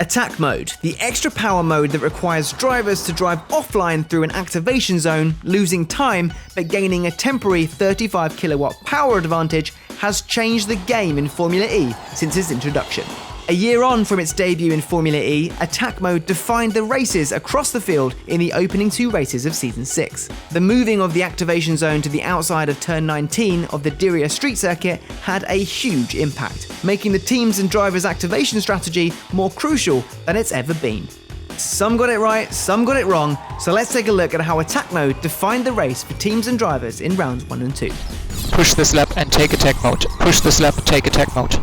Attack mode, the extra power mode that requires drivers to drive offline through an activation zone, losing time but gaining a temporary 35 kilowatt power advantage, has changed the game in Formula E since its introduction. A year on from its debut in Formula E, attack mode defined the races across the field in the opening 2 races of Season 6. The moving of the activation zone to the outside of turn 19 of the Diriyah street circuit had a huge impact, making the teams and drivers' activation strategy more crucial than it's ever been. Some got it right, some got it wrong, so let's take a look at how attack mode defined the race for teams and drivers in rounds 1 and 2. Push this lap and take attack mode. Push this lap, take attack mode.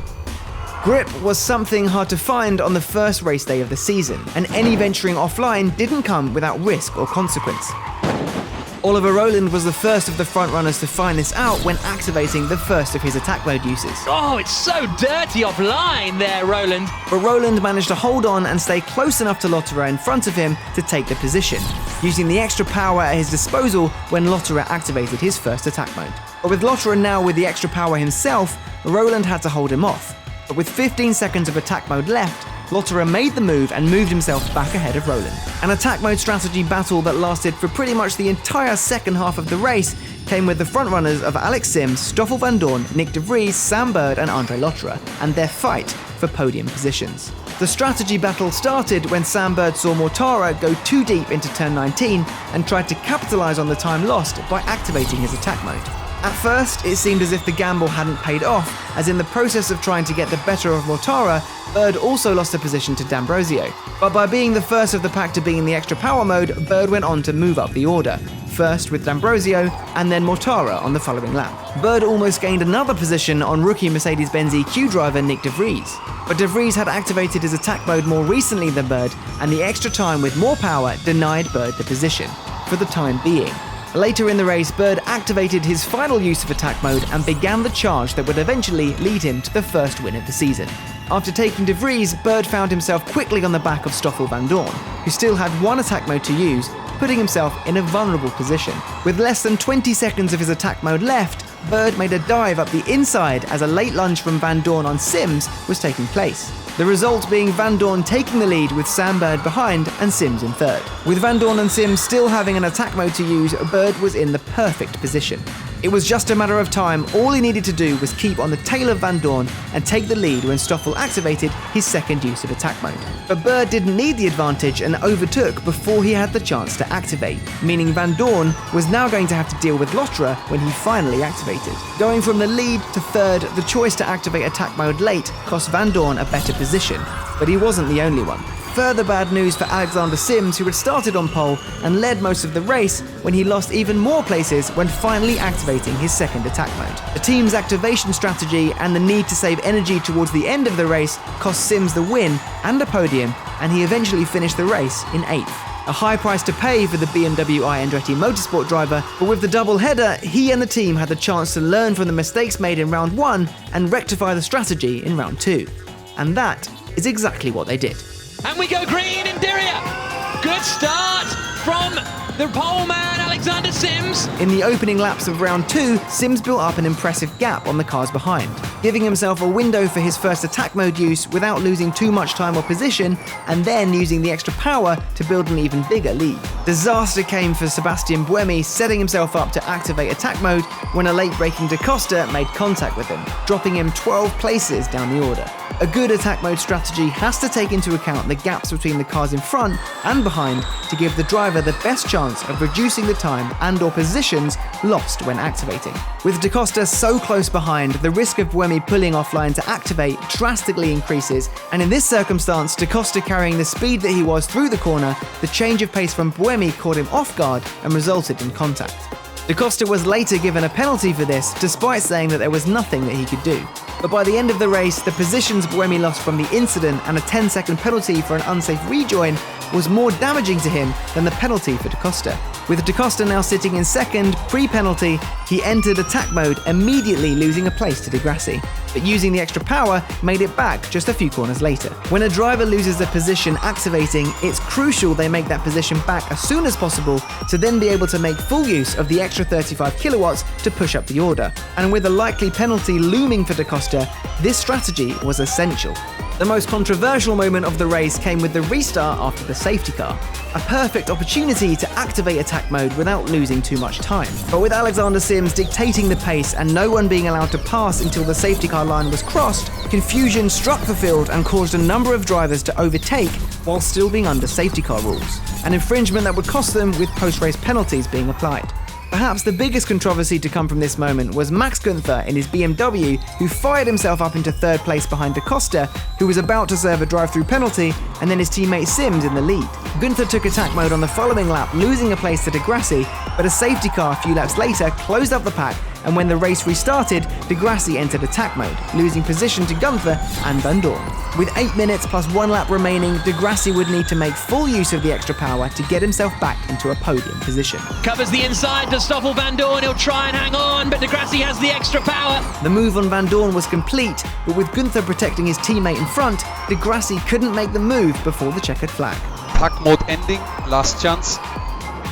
Grip was something hard to find on the first race day of the season, and any venturing offline didn't come without risk or consequence. Oliver Rowland was the first of the frontrunners to find this out when activating the first of his attack mode uses. Oh, it's so dirty offline there, Rowland. But Rowland managed to hold on and stay close enough to Lotterer in front of him to take the position, using the extra power at his disposal when Lotterer activated his first attack mode. But with Lotterer now with the extra power himself, Rowland had to hold him off. But with 15 seconds of attack mode left, Lotterer made the move and moved himself back ahead of Rowland. An attack mode strategy battle that lasted for pretty much the entire second half of the race came with the frontrunners of Alex Sims, Stoffel Vandoorne, Nick De Vries, Sam Bird and Andre Lotterer, and their fight for podium positions. The strategy battle started when Sam Bird saw Mortara go too deep into turn 19 and tried to capitalise on the time lost by activating his attack mode. At first, it seemed as if the gamble hadn't paid off, as in the process of trying to get the better of Mortara, Bird also lost a position to D'Ambrosio. But by being the first of the pack to be in the extra power mode, Bird went on to move up the order, first with D'Ambrosio and then Mortara on the following lap. Bird almost gained another position on rookie Mercedes-Benz EQ driver Nick De Vries. But De Vries had activated his attack mode more recently than Bird, and the extra time with more power denied Bird the position, for the time being. Later in the race, Bird activated his final use of attack mode and began the charge that would eventually lead him to the first win of the season. After taking De Vries, Bird found himself quickly on the back of Stoffel Vandoorne, who still had one attack mode to use, putting himself in a vulnerable position. With less than 20 seconds of his attack mode left, Bird made a dive up the inside as a late lunge from Vandoorne on Sims was taking place. The result being Vandoorne taking the lead with Sam Bird behind and Sims in third. With Vandoorne and Sims still having an attack mode to use, Bird was in the perfect position. It was just a matter of time. All he needed to do was keep on the tail of Vandoorne and take the lead when Stoffel activated his second use of attack mode. But Bird didn't need the advantage and overtook before he had the chance to activate, meaning Vandoorne was now going to have to deal with Lotterer when he finally activated. Going from the lead to third, the choice to activate attack mode late cost Vandoorne a better position, but he wasn't the only one. Further bad news for Alexander Sims, who had started on pole and led most of the race when he lost even more places when finally activating his second attack mode. The team's activation strategy and the need to save energy towards the end of the race cost Sims the win and a podium, and he eventually finished the race in 8th. A high price to pay for the BMW i Andretti Motorsport driver, but with the double header, he and the team had the chance to learn from the mistakes made in round 1 and rectify the strategy in round 2. And that is exactly what they did. And we go green in Diriyah. Good start from the pole man, Alexander Sims. In the opening laps of round 2, Sims built up an impressive gap on the cars behind, giving himself a window for his first attack mode use without losing too much time or position, and then using the extra power to build an even bigger lead. Disaster came for Sebastian Buemi, setting himself up to activate attack mode when a late-braking Da Costa made contact with him, dropping him 12 places down the order. A good attack mode strategy has to take into account the gaps between the cars in front and behind to give the driver the best chance of reducing the time and/or positions lost when activating. With Da Costa so close behind, the risk of Buemi pulling offline to activate drastically increases, and in this circumstance, Da Costa carrying the speed that he was through the corner, the change of pace from Buemi caught him off guard and resulted in contact. Da Costa was later given a penalty for this, despite saying that there was nothing that he could do. But by the end of the race, the positions Buemi lost from the incident and a 10-second penalty for an unsafe rejoin was more damaging to him than the penalty for Da Costa. With Da Costa now sitting in second, pre-penalty, he entered attack mode, immediately losing a place to Di Grassi. But using the extra power made it back just a few corners later. When a driver loses a position activating, it's crucial they make that position back as soon as possible to then be able to make full use of the extra 35 kilowatts to push up the order. And with a likely penalty looming for Da Costa, this strategy was essential. The most controversial moment of the race came with the restart after the safety car. A perfect opportunity to activate attack mode without losing too much time. But with Alexander Sims dictating the pace and no one being allowed to pass until the safety car line was crossed, confusion struck the field and caused a number of drivers to overtake while still being under safety car rules. An infringement that would cost them with post-race penalties being applied. Perhaps the biggest controversy to come from this moment was Max Günther in his BMW, who fired himself up into third place behind Da Costa, who was about to serve a drive-through penalty, and then his teammate Sims in the lead. Günther took attack mode on the following lap, losing a place to Di Grassi, but a safety car a few laps later closed up the pack, and when the race restarted, Di Grassi entered attack mode, losing position to Günther and Van Dorn. With 8 minutes plus 1 lap remaining, Di Grassi would need to make full use of the extra power to get himself back into a podium position. Covers the inside to Stoffel Van Dorn, he'll try and hang on, but Di Grassi has the extra power. The move on Van Dorn was complete, but with Günther protecting his teammate in front, Di Grassi couldn't make the move before the checkered flag. Pack mode ending, last chance.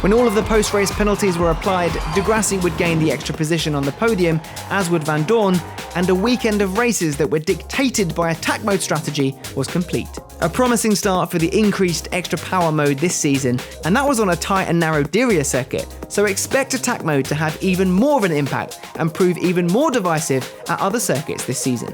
When all of the post-race penalties were applied, Di Grassi would gain the extra position on the podium, as would Van Dorn, and a weekend of races that were dictated by attack mode strategy was complete. A promising start for the increased extra power mode this season, and that was on a tight and narrow Diriyah circuit, so expect attack mode to have even more of an impact and prove even more divisive at other circuits this season.